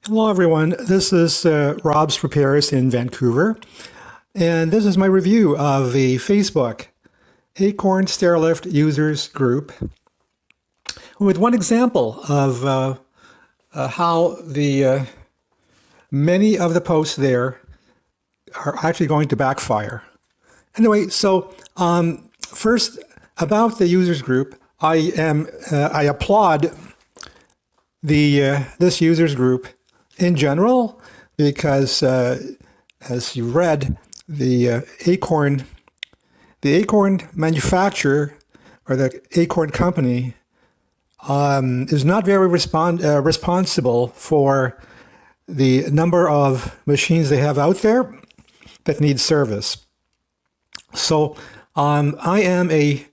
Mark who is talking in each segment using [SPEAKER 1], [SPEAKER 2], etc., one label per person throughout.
[SPEAKER 1] Hello, everyone. This is Rob's Repairs in Vancouver, and this is my review of the Facebook Acorn Stairlift Users Group with one example of how the many of the posts there are actually going to backfire. Anyway, so first about the users group, I applaud this users group in general because as you read, the Acorn manufacturer or the Acorn company is not very responsible for the number of machines they have out there that need service. So I am a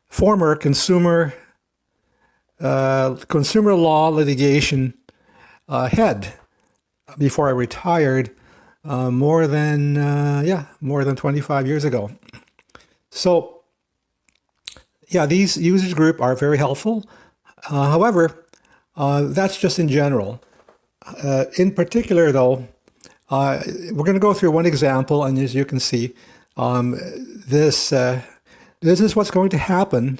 [SPEAKER 1] former consumer law litigation head before I retired more than 25 years ago. So yeah, these users group are very helpful. However, that's just in general. In particular, though, we're going to go through one example, and as you can see, this is what's going to happen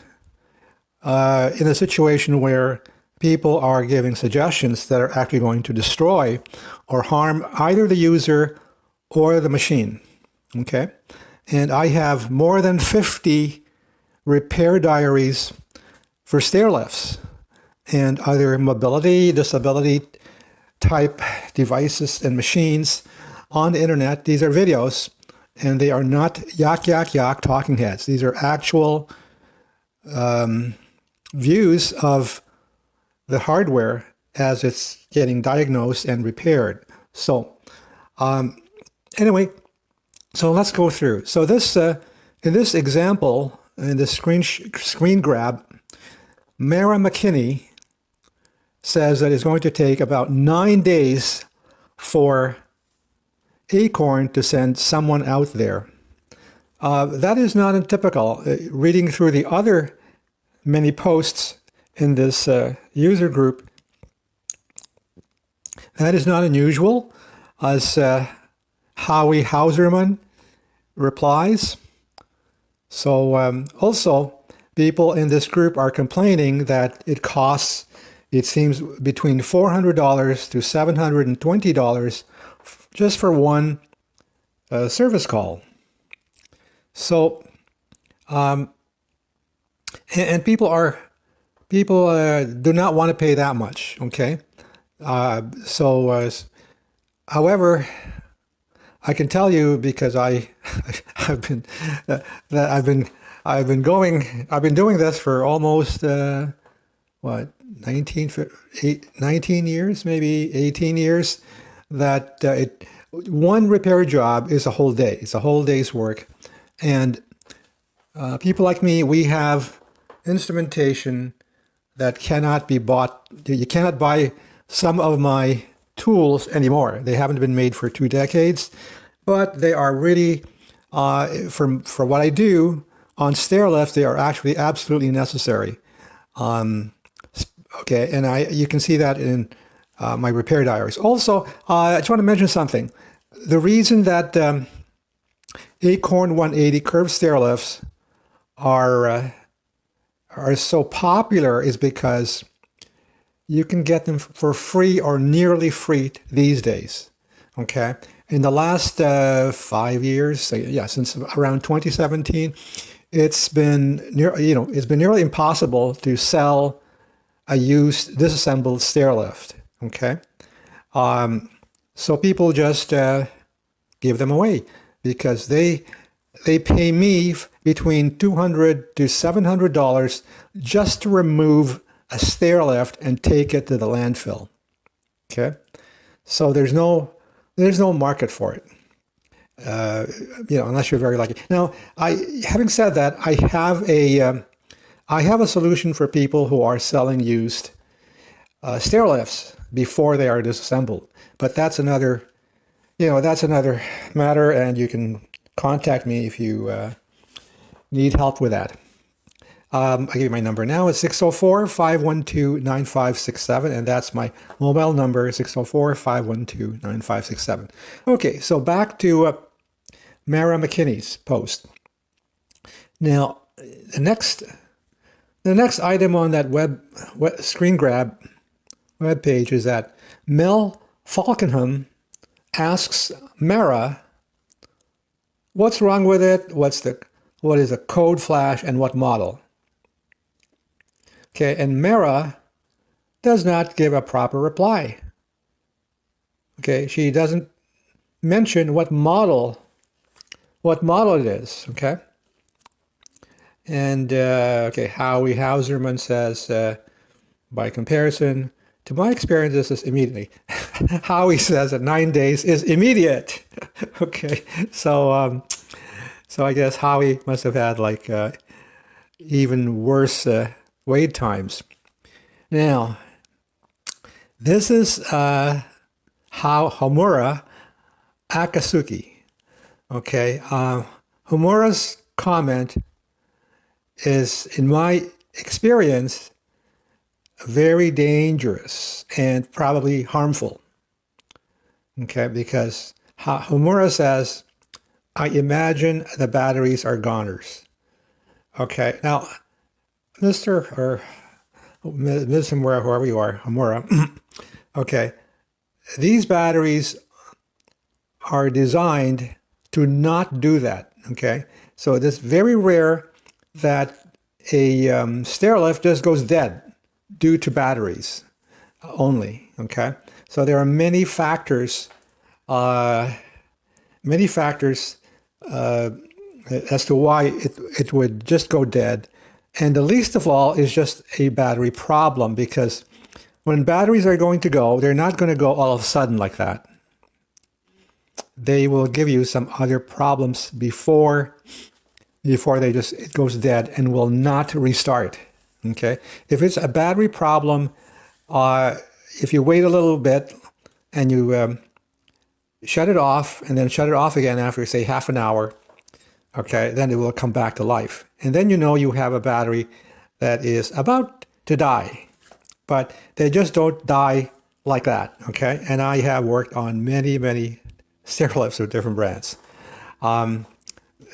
[SPEAKER 1] in a situation where people are giving suggestions that are actually going to destroy or harm either the user or the machine. Okay, and I have more than 50 repair diaries for stair lifts and other mobility, disability type devices and machines on the internet. These are videos, and they are not yak talking heads. These are actual views of the hardware as it's getting diagnosed and repaired. So anyway, so let's go through. So this in this example, in this screen grab, Mara McKinney says that it's going to take about 9 days for Acorn to send someone out there. That is not untypical. Reading through the other many posts in this user group, that is not unusual, as Howie Hauserman replies. So also, people in this group are complaining that it costs, it seems, between $400 to $720 just for one service call. So, and people do not want to pay that much. Okay, however, I can tell you, because I've been doing this for almost 19 years, maybe 18 years, that one repair job is a whole day. It's a whole day's work. And people like me, we have instrumentation that cannot be bought. You cannot buy some of my tools anymore. They haven't been made for 2 decades, but they are really, for what I do on Stairlift, they are actually absolutely necessary. Okay, and you can see that in my repair diaries. Also, I just want to mention something. The reason that Acorn 180 curved stairlifts are so popular is because you can get them for free or nearly free these days. Okay, in the last 5 years, since around 2017, it's been nearly impossible to sell a used disassembled stairlift. Okay, so people just give them away because they pay me between $200 to $700 just to remove a stairlift and take it to the landfill. Okay, so there's no market for it. Unless you're very lucky. Now, having said that, I have a solution for people who are selling used stairlifts before they are disassembled. But that's another matter, and you can contact me if you need help with that. I'll give you my number now. It's 604-512-9567, and that's my mobile number, 604-512-9567. Okay, so back to Mara McKinney's post. Now, the next item on that web screen grab web page is that Mel Falkenham asks Mara, what's wrong with it? What is a code flash and what model? Okay, and Mara does not give a proper reply. Okay, she doesn't mention what model it is. Okay, and okay, Howie Hauserman says, by comparison to my experience, this is immediately. Howie says that 9 days is immediate. Okay, so I guess Howie must have had like even worse wait times. Now, this is Homura Akatsuki. Okay, Homura's comment is, in my experience, very dangerous and probably harmful. Okay, because Homura says, I imagine the batteries are goners. Okay, now, Mr. or Ms. Homura, whoever you are, Homura, okay, these batteries are designed to not do that. Okay, so it is very rare that a stairlift just goes dead due to batteries only. Okay, so there are many factors as to why it would just go dead. And the least of all is just a battery problem, because when batteries are going to go, they're not going to go all of a sudden like that. They will give you some other problems before it goes dead and will not restart. Okay, if it's a battery problem, if you wait a little bit and you shut it off and then shut it off again after, say, half an hour, okay, then it will come back to life. And then you know you have a battery that is about to die. But they just don't die like that, okay? And I have worked on many, many stairlifts with different brands.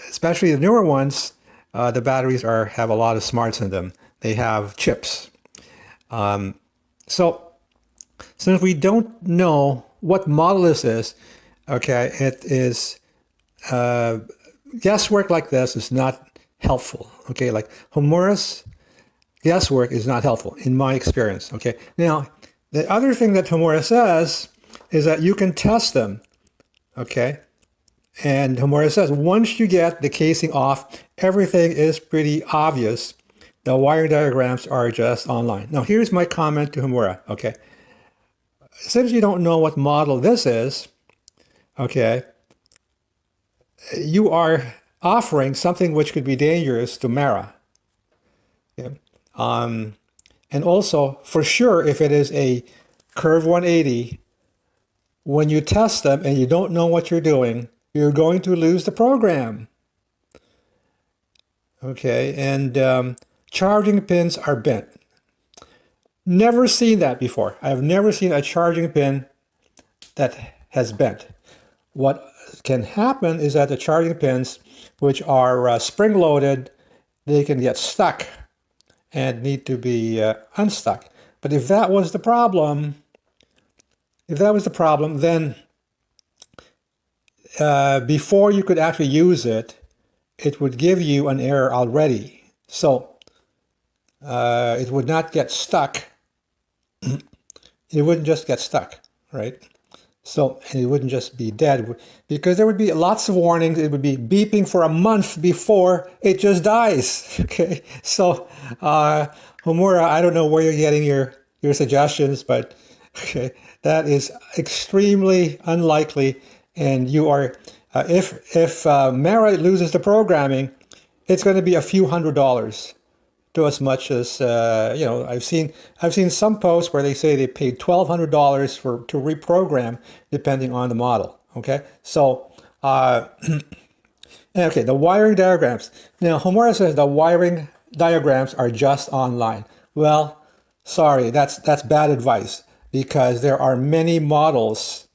[SPEAKER 1] Especially the newer ones, the batteries have a lot of smarts in them. They have chips. So since we don't know what model this is, okay, it is guesswork like this is not helpful. Okay, like Homura's guesswork is not helpful in my experience. Okay, now the other thing that Homura says is that you can test them. Okay, and Homura says once you get the casing off, everything is pretty obvious. The wiring diagrams are just online. Now here's my comment to Homura. Okay, since you don't know what model this is, okay, you are offering something which could be dangerous to Mara. Okay? And also, for sure, if it is a Curve 180, when you test them and you don't know what you're doing, you're going to lose the program. Okay, and charging pins are bent. Never seen that before. I've never seen a charging pin that has bent. What can happen is that the charging pins, which are spring-loaded, they can get stuck and need to be unstuck. But if that was the problem, then before you could actually use it, it would give you an error already. So it would not get stuck. It wouldn't just get stuck, right? So, and it wouldn't just be dead, because there would be lots of warnings. It would be beeping for a month before it just dies. Okay, so Homura, I don't know where you're getting your suggestions, but okay, that is extremely unlikely. And you are, if Mara loses the programming, it's going to be a few $100s. To as much as I've seen some posts where they say they paid $1,200 to reprogram, depending on the model. Okay, so okay, the wiring diagrams. Now Homura says the wiring diagrams are just online. Well, sorry, that's bad advice, because there are many models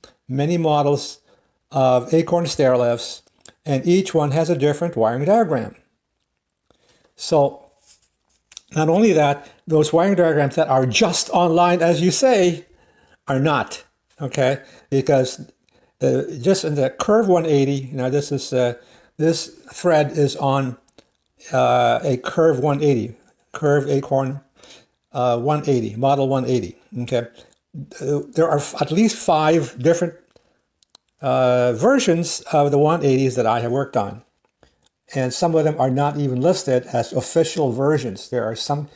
[SPEAKER 1] of Acorn stairlifts, and each one has a different wiring diagram. So not only that, those wiring diagrams that are just online, as you say, are not, okay? Because just in the curve 180, this thread is on a curve 180, curve Acorn 180, model 180, okay? There are at least 5 different versions of the 180s that I have worked on. And some of them are not even listed as official versions. There are some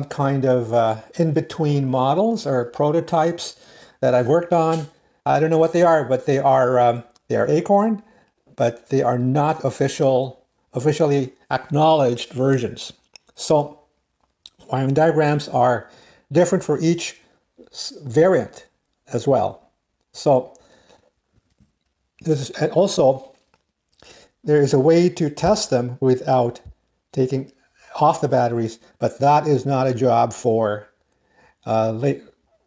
[SPEAKER 1] kind of in-between models or prototypes that I've worked on. I don't know what they are, but they are Acorn, but they are not officially acknowledged versions. So wiring diagrams are different for each variant as well. So and also, there is a way to test them without taking off the batteries, but that is not a job for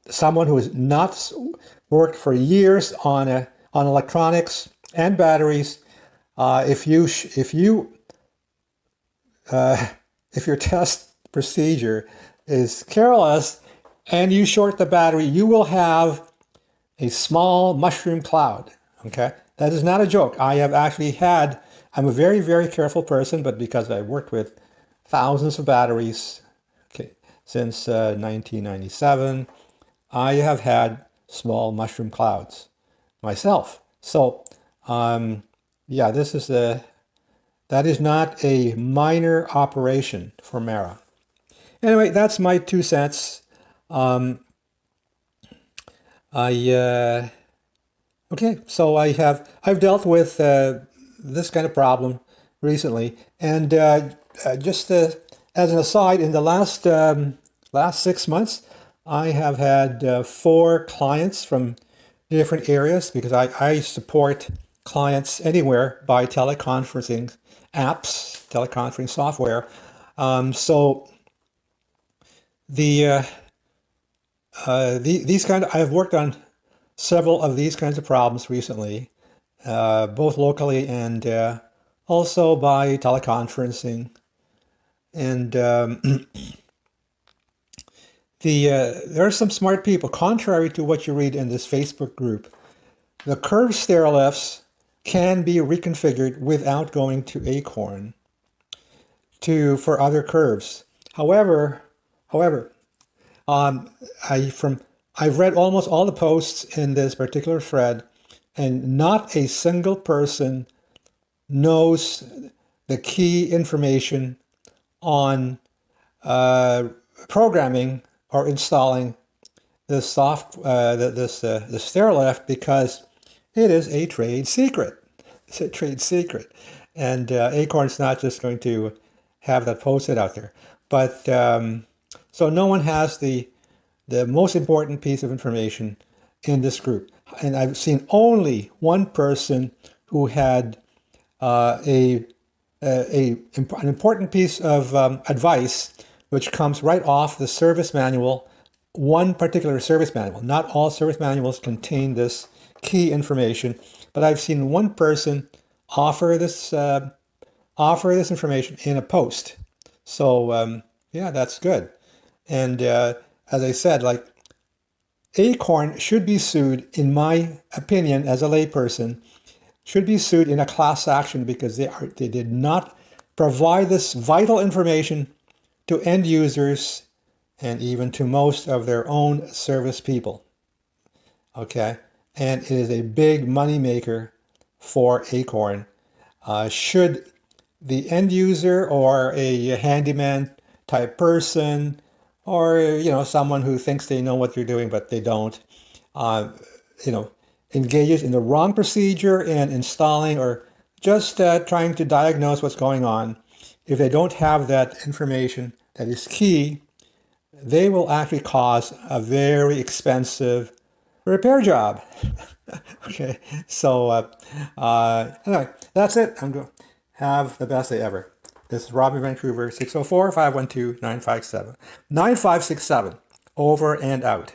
[SPEAKER 1] someone who has not worked for years on electronics and batteries. If your test procedure is careless and you short the battery, you will have a small mushroom cloud. Okay, that is not a joke. I have actually had. I'm a very, very careful person, but because I worked with thousands of batteries, okay, since 1997, I have had small mushroom clouds myself. So, yeah, that is not a minor operation for Mara. Anyway, that's my 2 cents. Okay, so I've dealt with this kind of problem recently, and just as an aside, in the last 6 months, I have had 4 clients from different areas, because I support clients anywhere by teleconferencing apps, teleconferencing software. So I've worked on several of these kinds of problems recently, both locally and also by teleconferencing. And there are some smart people, contrary to what you read in this Facebook group. The curved stairlifts can be reconfigured without going to Acorn for other curves. However, I've read almost all the posts in this particular thread, and not a single person knows the key information on programming or installing this the Stairlift, because it is a trade secret. It's a trade secret, and Acorn's not just going to have that posted out there. But so no one has the most important piece of information in this group. And I've seen only one person who had an important piece of advice, which comes right off the service manual, one particular service manual. Not all service manuals contain this key information, but I've seen one person offer this information in a post. So yeah, that's good. And as I said, like, Acorn should be sued, in my opinion, as a layperson, should be sued in a class action, because they did not provide this vital information to end users and even to most of their own service people. Okay, and it is a big money maker for Acorn. Should the end user or a handyman type person, or someone who thinks they know what they're doing but they don't, engages in the wrong procedure in installing or just trying to diagnose what's going on, if they don't have that information that is key, they will actually cause a very expensive repair job. Okay, so anyway, that's it. I'm going to have the best day ever. This is Rob in Vancouver, 604-512-9567. 9567. Over and out.